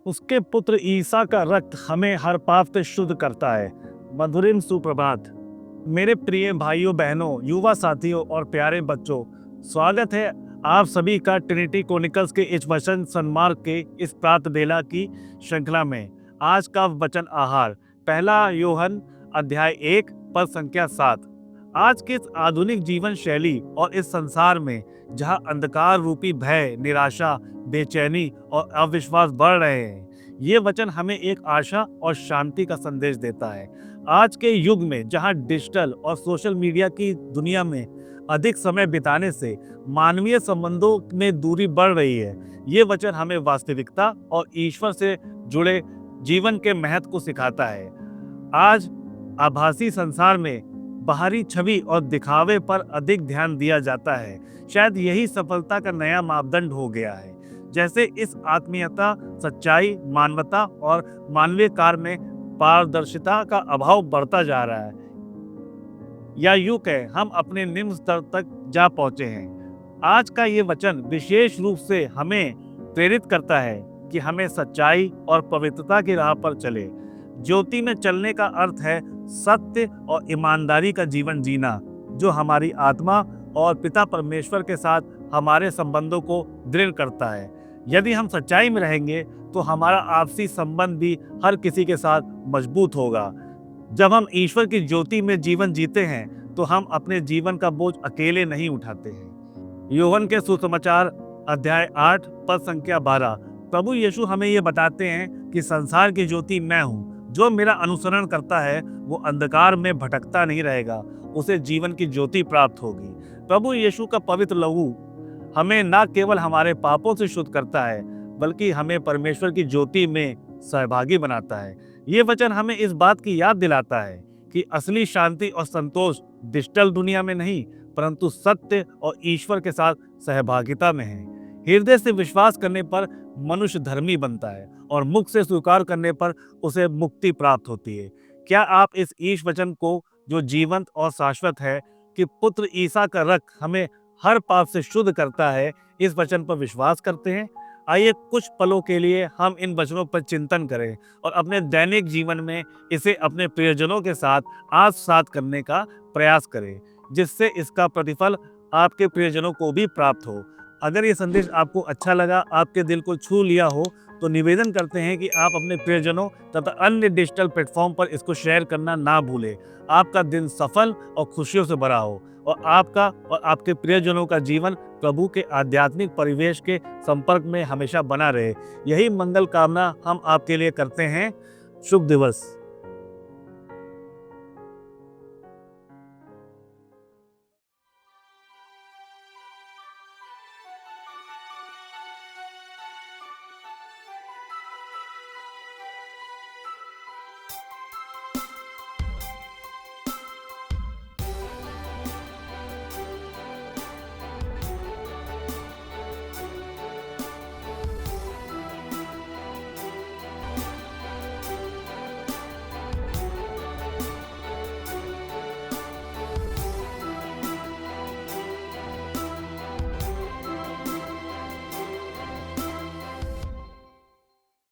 उसके पुत्र ईसा का रक्त हमें हर पाप से शुद्ध करता है। मधुरिम सुप्रभात। मेरे प्रिय भाइयों बहनों, युवा साथियों और प्यारे बच्चों, स्वागत है आप सभी का ट्रिनिटी क्रॉनिकल्स के इस वचन सन्मार्ग के इस प्रातः बेला की श्रृंखला में। आज का वचन आहार पहला योहन अध्याय 1 पद संख्या 7। आज के इस आधुनिक जीवन शैली और इस संसार में जहां अंधकार रूपी भय, निराशा, बेचैनी और अविश्वास बढ़ रहे हैं, ये वचन हमें एक आशा और शांति का संदेश देता है। आज के युग में जहां डिजिटल और सोशल मीडिया की दुनिया में अधिक समय बिताने से मानवीय संबंधों में दूरी बढ़ रही है, ये वचन हमें वास्तविकता और ईश्वर से जुड़े जीवन के महत्व को सिखाता है। आज आभासी संसार में बाहरी छवि और दिखावे पर अधिक ध्यान दिया जाता है। शायद यही सफलता का नया मापदंड हो गया है। जैसे इस आत्मीयता, सच्चाई, मानवता और मानवीय कार्य में पारदर्शिता का अभाव बढ़ता जा रहा है, या यूं कहें हम अपने निम्न स्तर तक जा पहुंचे हैं। आज का ये वचन विशेष रूप से हमें प्रेरित करता है कि हमें सच्चाई और पवित्रता की राह पर चले। ज्योति में चलने का अर्थ है सत्य और ईमानदारी का जीवन जीना, जो हमारी आत्मा और पिता परमेश्वर के साथ हमारे संबंधों को दृढ़ करता है। यदि हम सच्चाई में रहेंगे तो हमारा आपसी संबंध भी हर किसी के साथ मजबूत होगा। जब हम ईश्वर की ज्योति में जीवन जीते हैं तो हम अपने जीवन का बोझ अकेले नहीं उठाते हैं। यूहन्ना के सुसमाचार अध्याय 8 पद संख्या 12। प्रभु यीशु हमें ये बताते हैं कि संसार की ज्योति मैं हूँ। जो मेरा अनुसरण करता है वो अंधकार में भटकता नहीं रहेगा, उसे जीवन की ज्योति प्राप्त होगी। प्रभु यीशु का पवित्र लहू हमें न केवल हमारे पापों से शुद्ध करता है, बल्कि हमें परमेश्वर की ज्योति में सहभागी बनाता है। ये वचन हमें इस बात की याद दिलाता है कि असली शांति और संतोष डिजिटल दुनिया में नहीं, परंतु सत्य और ईश्वर के साथ सहभागिता में है। हृदय से विश्वास करने पर मनुष्य धर्मी बनता है और मुख से स्वीकार करने पर उसे मुक्ति प्राप्त होती है। क्या आप इस ईश वचन को, जो जीवंत और शाश्वत है, कि पुत्र ईसा का रक्त हमें हर पाप से शुद्ध करता है, इस वचन पर विश्वास करते हैं? आइए कुछ पलों के लिए हम इन वचनों पर चिंतन करें और अपने दैनिक जीवन में इसे अपने प्रियजनों के साथ आत्मसात करने का प्रयास करें, जिससे इसका प्रतिफल आपके प्रियजनों को भी प्राप्त हो। अगर ये संदेश आपको अच्छा लगा, आपके दिल को छू लिया हो, तो निवेदन करते हैं कि आप अपने प्रियजनों तथा अन्य डिजिटल प्लेटफॉर्म पर इसको शेयर करना ना भूलें। आपका दिन सफल और खुशियों से भरा हो और आपका और आपके प्रियजनों का जीवन प्रभु के आध्यात्मिक परिवेश के संपर्क में हमेशा बना रहे। यही मंगल कामना हम आपके लिए करते हैं। शुभ दिवस।